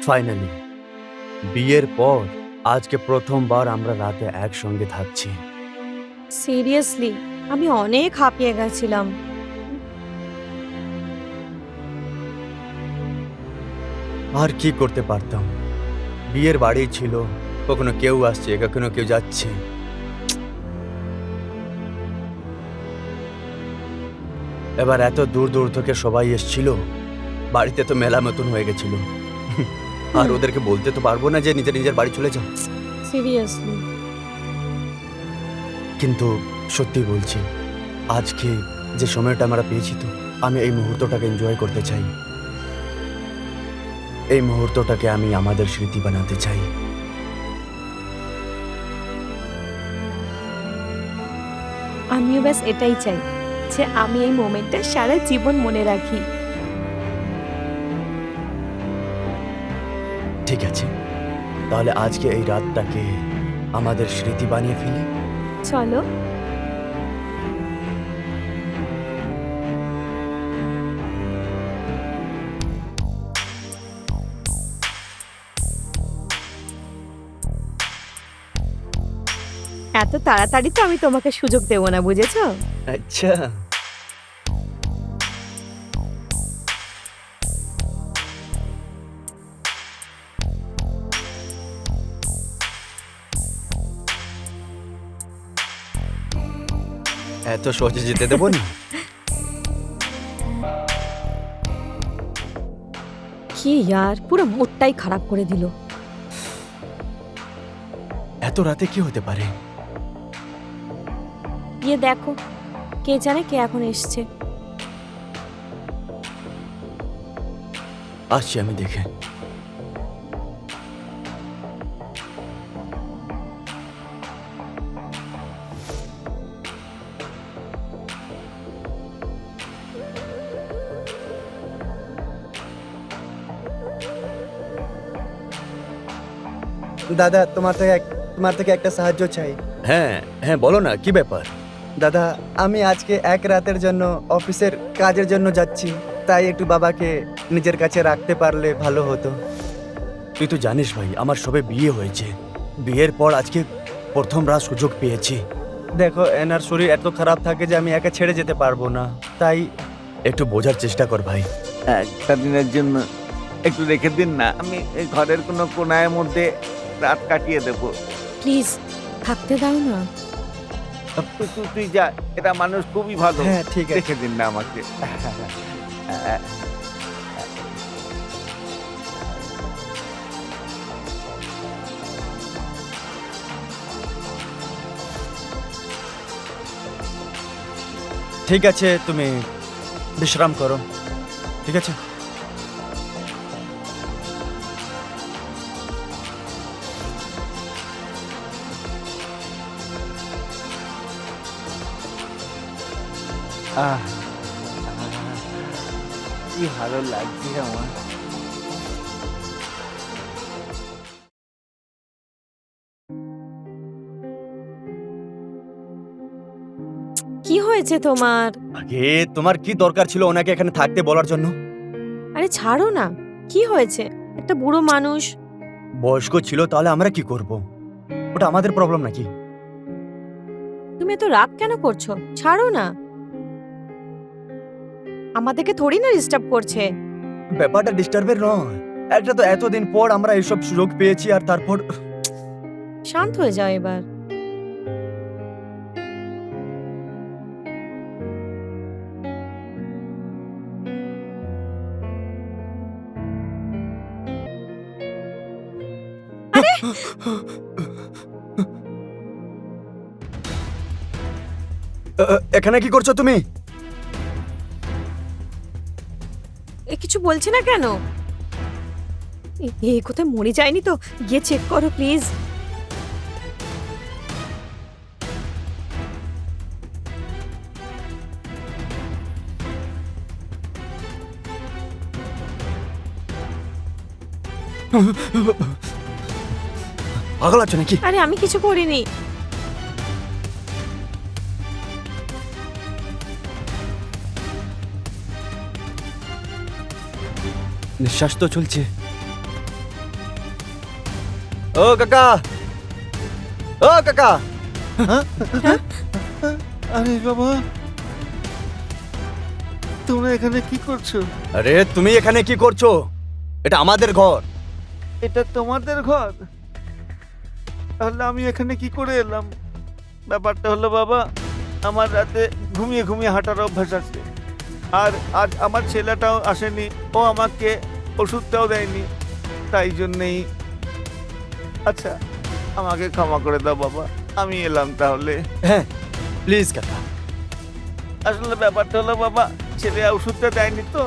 Finally বিয়ের পর আজকে প্রথমবার আমরা রাতে একসঙ্গে থাকছি। সিরিয়াসলি আমি অনেক হাঁপিয়ে গেছিলাম। আর কি করতে পারতাম, বিয়ের বাড়ি ছিল, কখনো কেউ আসছে কখনো কেউ যাচ্ছে। এবার এত দূর দূর থেকে সবাই এসছিল, বাড়িতে তো মেলা মতন হয়ে গেছিল। আর ওদেরকে বলতে তো পারবো না যে নিজের নিজের বাড়ি চলে যাও। সিরিয়াসলি কিন্তু সত্যি বলছি, আজকে যে সময়টা আমরা পেয়েছি, তো আমি এই মুহূর্তটাকে এনজয় করতে চাই। এই মুহূর্তটাকে আমি আমাদের স্মৃতি বানাতে চাই। আমিও ব্যাস এটাই চাই যে আমি এই মোমেন্টটা সারা জীবন মনে রাখি। ঠিক আছে, তাহলে আজকে এই রাতটাকে আমাদের স্মৃতি বানিয়ে ফেলি। চলো। এত তাড়াতাড়ি তো আমি তোমাকে সুযোগ দেবো না, বুঝেছো? আচ্ছা, এত সহজে যেতে দেবো না। কি ইয়ার, পুরো মুডটাই খারাপ করে দিল। এত রাতে কি হতে পারে? গিয়ে দেখো, কে জানে কে এখন এসছে। আসছি আমি দেখে। দাদা, তোমার থেকে একটা সাহায্য চাই। হ্যাঁ হ্যাঁ, বলো না, কি ব্যাপার? দাদা, আমি আজকে এক রাতের জন্য অফিসের কাজের জন্য যাচ্ছি, তাই একটু বাবাকে নিজের কাছে রাখতে পারলে ভালো হতো। তুই তো জানিস ভাই, আমার সবে বিয়ে হয়েছে। বিয়ের পর আজকে প্রথম রাত সুযোগ পেয়েছি। দেখো, এনার শরীর এত খারাপ থাকে যে আমি একা ছেড়ে যেতে পারবো না, তাই একটু বোঝার চেষ্টা কর ভাই। একটা দিনের জন্য একটু রেখে দিন না, আমি এই ঘরের কোনো কোনায় মধ্যে রাত কাটিয়ে দেবো। প্লিজ থাকতে দাও না। তুই যা, এটা মানুষ খুবই ভালো। হ্যাঁ, ঠিক আছে। রেখে দিন না আমাকে। ঠিক আছে, তুমি বিশ্রাম করো, ঠিক আছে? আহ, কি ভালো লাগছে আমার। কি হয়েছে তোমার? আগে তোমার কি দরকার ছিল ওনাকে এখানে থাকতে বলার জন্য? আরে ছাড়ো না, কি হয়েছে? একটা বুড়ো মানুষ। বয়স্ক ছিল, তাহলে আমরা কি করব? ওটা আমাদের প্রবলেম নাকি? তুমি এত রাগ কেন করছো? ছাড়ো না, আমাদেরকে থোড়ি না ডিস্টার্ব করছে। ব্যাপারটা ডিস্টার্বের নয়, একটা তো এতদিন পর আমরা এইসব সুযোগ পেয়েছি, আর তারপর শান্ত হয়ে যাও এবার। এখানে কি করছো তুমি? এ কিছু বলছে না কেন? কোথায় মরে যায়নি তো? গিয়ে চেক করো প্লিজ। পাগল আছো নাকি? আরে আমি কিছু করিনি। নিঃশ্বাস তো চলছে। ও কাকা, ও কাকা, আরে বাবা, তোমরা এখানে কি করছো? আরে তুমি এখানে কি করছো? এটা আমাদের ঘর। এটা তোমাদের ঘর? তাহলে আমি এখানে কি করে এলাম? ব্যাপারটা হলো বাবা, আমার রাতে ঘুমিয়ে ঘুমিয়ে হাঁটার অভ্যাস আছে, আর আজ আমার ছেলেটাও আসেনি, ও আমাকে ওষুধটাও দেয়নি, তাই জন্যেই। আচ্ছা, আমাকে ক্ষমা করে দাও বাবা, আমি এলাম তাহলে। হ্যাঁ প্লিজ কাকা। আসলে ব্যাপারটা হলো বাবা, ছেলে ওষুধটা দেয়নি তো,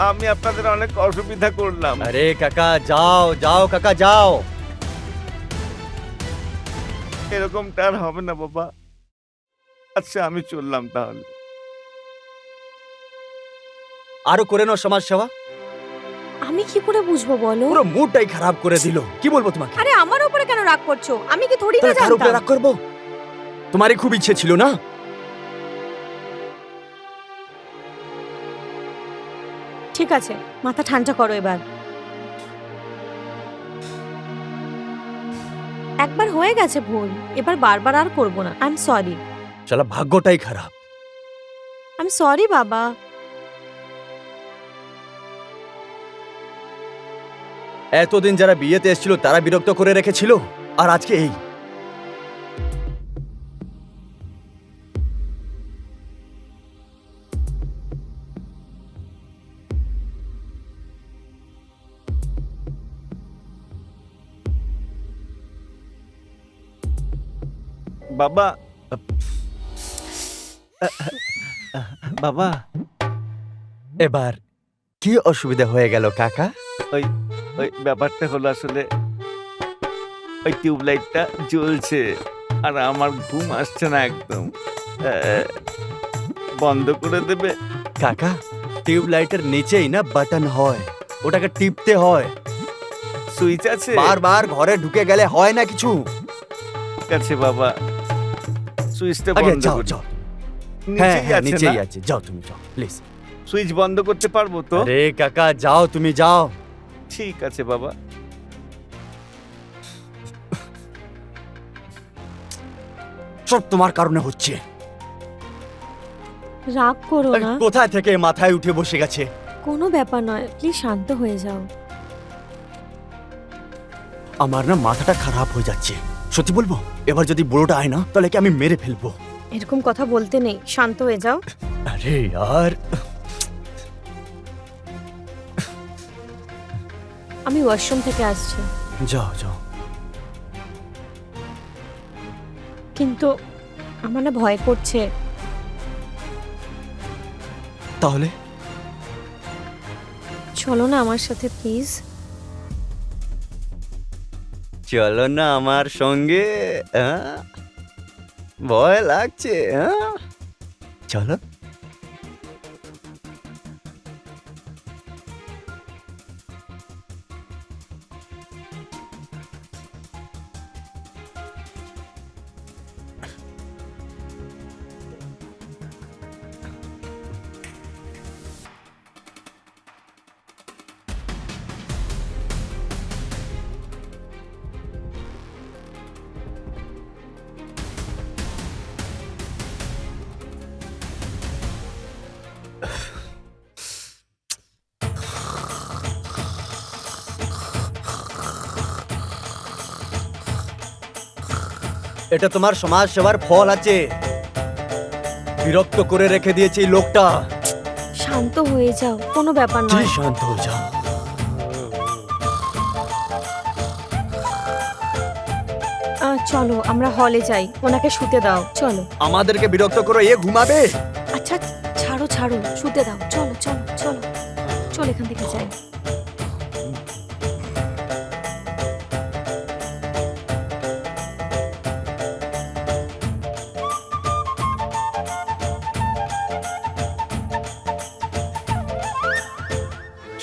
আমি আপনাদের অনেক অসুবিধা করলাম। আরে কাকা যাও যাও কাকা যাও। এরকমটা আর হবে না বাবা। আচ্ছা, আমি চললাম তাহলে। আরো করে নাও সমাজ সেবা। আমি কি করে বুঝবো বলো? পুরো মুডটাই খারাপ করে দিল। কি বলবো তোমাকে? আরে আমার উপরে কেন রাগ করছো? আমি কি থোড়ি না তাহলে কার উপরে জানতাম? রাগ করবো? তোমারই খুব ইচ্ছে ছিল না? ঠিক আছে, মাথা ঠান্ডা করো এবার। একবার হয়ে গেছে ভুল, এবার বারবার আর করবো না। I am sorry. শালা ভাগ্যটাই খারাপ। আই এম সরি বাবা। এতদিন যারা বিয়েতে এসেছিল তারা বিরক্ত করে রেখেছিল, আর আজকে এই। বাবা, বাবা, এবার কি অসুবিধা হয়ে গেল কাকা? ওই ওই ব্যাপারটা হলো আসলে ওই টিউবলাইটটা জ্বলছে আর আমার ঘুম আসছে না একদম। বন্ধ করে দেবে? কাকা, টিউবলাইটের নিচেই না বাটন হয়, ওটাকে টিপতে হয়। সুইচ আছে? বারবার ঘরে ঢুকে গেলে হয় না কিছু। ঠিক আছে বাবা, সুইচটা আগে বন্ধ যাও করি। যাও। হ্যাঁ নিচেই হ্যাঁ আছে নিচেই না? আছে, যাও তুমি যাও প্লিজ। সুইচ বন্ধ করতে পারবো তো? আরে কাকা যাও, তুমি যাও। ঠিক আছে বাবা। সব তোমার কারণে হচ্ছে। রাগ করো আরে না। কোথায় থেকে মাথায় উঠে বসে গেছে। কোনো ব্যাপার নয়, প্লিজ শান্ত হয়ে যাও। আমার না মাথাটা খারাপ হয়ে যাচ্ছে, সত্যি বলবো। এবার যদি বুড়োটা আয় না, তাহলে কি আমি মেরে ফেলবো। এরকম কথা বলতে নেই, শান্ত হয়ে যাও। আরে यार, আমি ওয়াশরুম থেকে আসছি, যাও যাও। কিন্তু আমার না ভয় করছে। তাহলে চলো না আমার সাথে প্লিজ। চলো না আমার সঙ্গে। ভয় লাগছে। চলো। এটা তোমার সমাজ সেবার ফল আছে। বিরক্ত করে রেখে দিয়েছে এই লোকটা। শান্ত হয়ে যাও, কোনো ব্যাপার জি নয়। শান্ত হয়ে যাও। চলো আমরা হলে যাই, ওনাকে শুতে দাও, চলো। আমাদেরকে বিরক্ত করো, এ ঘুমাবে। আচ্ছা ছাড়ো ছাড়ো, শুতে দাও, চলো চলো চলো চলো এখান থেকে যাই।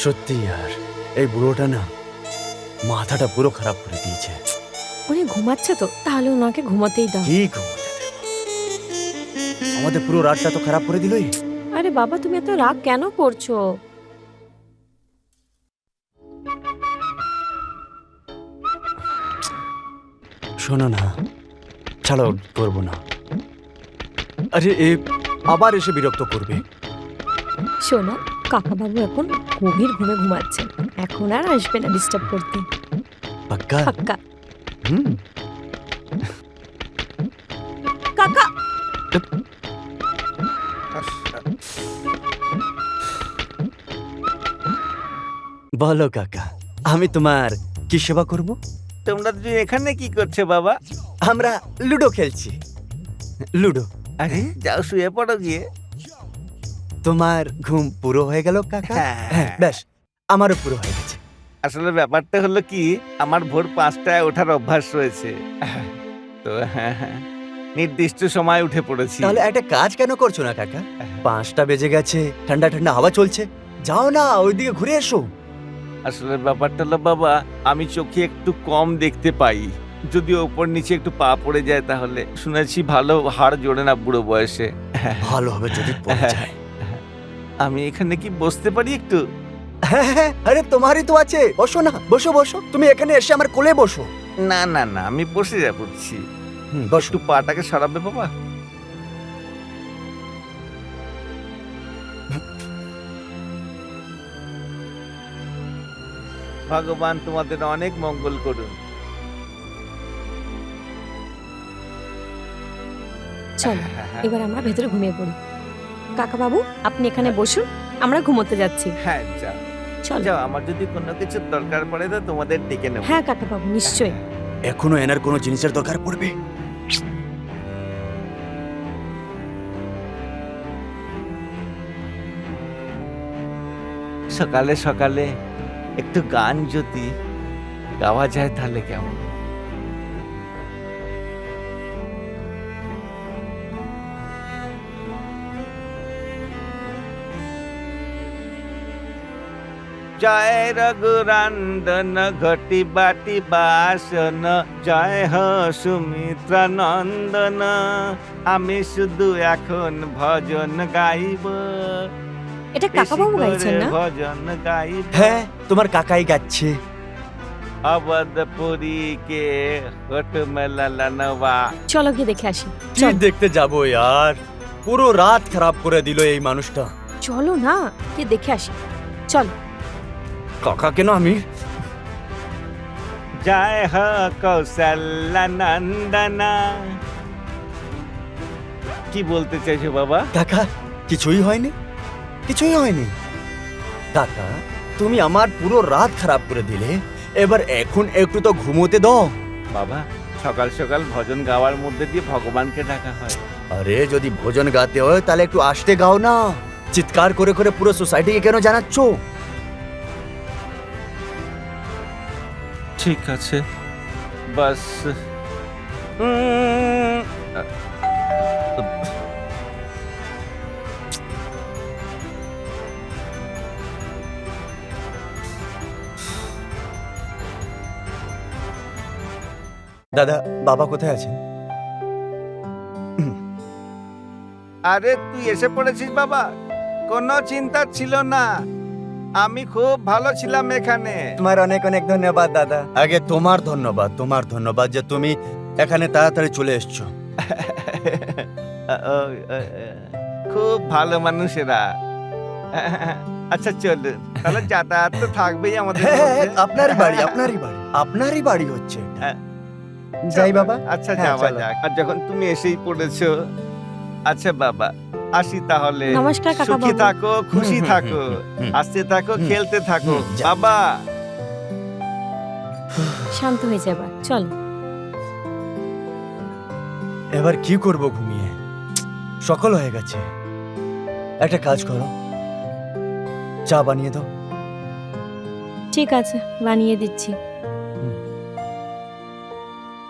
সত্যি আর এই বুড়োটা না মাথাটা পুরো খারাপ করে দিয়েছে। উনি ঘুমাচ্ছে তো, তাহলে ওনাকে ঘুমাতেই দাও। কি ঘুমাতে দেব? আমাদের পুরো রাতটা তো খারাপ করে দিলই। আরে বাবা, তুমি এত রাগ কেন করছো? শোনো না, ছাড়ো, করবো না। আরে এ আবার এসে বিরক্ত করবে। শোনো, কাকাবাবু এখন গভীর ঘুমে ঘুমাচ্ছেন, এখন আর আসবে না ডিস্টার্ব করতে। পাক্কা? পাক্কা। হুম। কাকা, বলো কাকা, আমি তোমার কি সেবা করব? তোমরা দুজন এখানে কি করছো বাবা? আমরা লুডো খেলছি। লুডো। আরে যাও শুয়ে পড়ো গিয়ে। তোমার ঘুম পুরো হয়ে গেল কাকা? হ্যাঁ, ব্যাস, আমারও পুরো হয়ে গেছে। আসলে ব্যাপারটা হলো কি, আমার ভোর 5টায় ওঠার অভ্যাস রয়েছে, তো নির্দিষ্ট সময় উঠে পড়েছি। তাহলে একটা কাজ কেন করছো না কাকা? 5টা বেজে গেছে, ঠান্ডা ঠান্ডা হাওয়া চলছে, যাও না ওইদিকে ঘুরে এসো। আসলে ব্যাপারটা হলো বাবা, আমি চোখে একটু কম দেখতে পাই, যদি ওপর নিচে একটু পা পড়ে যায় তাহলে শুনেছি ভালো হাড় জোড়ে না বুড়ো বয়সে। ভালো হবে যদি পড়ে যায়। আমি এখানে কি বসতে পারি একটু? হ্যাঁ, হ্যাঁ, আরে তোমারই তো আছে, বসো না, বসো বসো, তুমি এখানে এসে আমার কোলে বসো। না না না, আমি বসে যা পড়ছি। বসো। একটু পাটাকে সরাবে বাবা। ভগবান তোমাদের অনেক মঙ্গল করুন। চলো এবার আমরা ভেতরে ঘুমিয়ে পড়ি। কাকাবাবু, আপনি এখানে বসুন, আমরা ঘুমোতে যাচ্ছি। হ্যাঁ যাও চলো। যাও, আমার যদি কোনো কিছু দরকার পড়ে তো তোমাদের ডেকে নেব। হ্যাঁ কাকাবাবু, নিশ্চয়ই। এখনো এনার কোনো জিনিসের দরকার পড়বে। সকালে সকালে একটু গান যদি গাওয়া যায় তাহলে কেমন? জয় রঘুরন্দন ঘটি বাটি বাসন, জয় হ সুমিত্রা নন্দন, আমি শুধু এখন ভজন গাইব। এটা কাকাবাবু গাইছেন না? ভজন গাইব। হ্যাঁ, তোমার কাকাই গাচ্ছে। অবধপুরী কে হট মেলা লানবা। চলো গিয়ে দেখে আসি। কি চল, দেখতে যাবো यार, পুরো রাত খারাপ করে দিল এই মানুষটা। চলো না, গিয়ে দেখে আসি। চল। কাকা কেন আমি? জয় হ কৌশল্যা নন্দনা। কি বলতে চাইছো বাবা? কাকা, কিছুই হয়নি, কিছুই হয়নি। কাকা, তুমি আমার পুরো রাত খারাপ করে দিলে, এবার এখন একটু তো ঘুমোতে দাও। বাবা, সকাল সকাল ভজন গাওয়ার মধ্যে দিয়ে ভগবানকে ডাকা হয়। আরে যদি ভোজন গাতে হয় তাহলে একটু আস্তে গাও না, চিৎকার করে করে পুরো সোসাইটিকে কেন জানাচ্ছ? ঠিক আছে, বাস দাদা, বাবা কোথায় আছেন? আরে তুই এসে পড়েছিস বাবা, কোনো চিন্তা ছিল না, আমি খুব ভালো ছিলাম এখানে। তোমার অনেক অনেক ধন্যবাদ দাদা। আগে তোমার ধন্যবাদ যে তুমি এখানে তাড়াতাড়ি চলে এসছো। খুব ভালো মানুষেরা। আচ্ছা চল, তাহলে যাতায়াত তো থাকবেই আমাদের মধ্যে। আপনারই বাড়ি হচ্ছে এটা। যাই বাবা। আচ্ছা হ্যাঁ, যাওয়া চলো। যাক। আর যখন তুমি এসেই পড়েছো, আচ্ছা বাবা আসি তাহলে। নমস্কার কাকাবাবু। সুখী থাকো, খুশি হুম, থাকো, হুম, হাসতে থাকো, খেলতে থাকো যা। বাবা। শান্ত হয়ে যাবা, চল। এবার কি করব ঘুমিয়ে? সকাল হয়ে গেছে। একটা কাজ করো, চা বানিয়ে দাও। ঠিক আছে, বানিয়ে দিচ্ছি।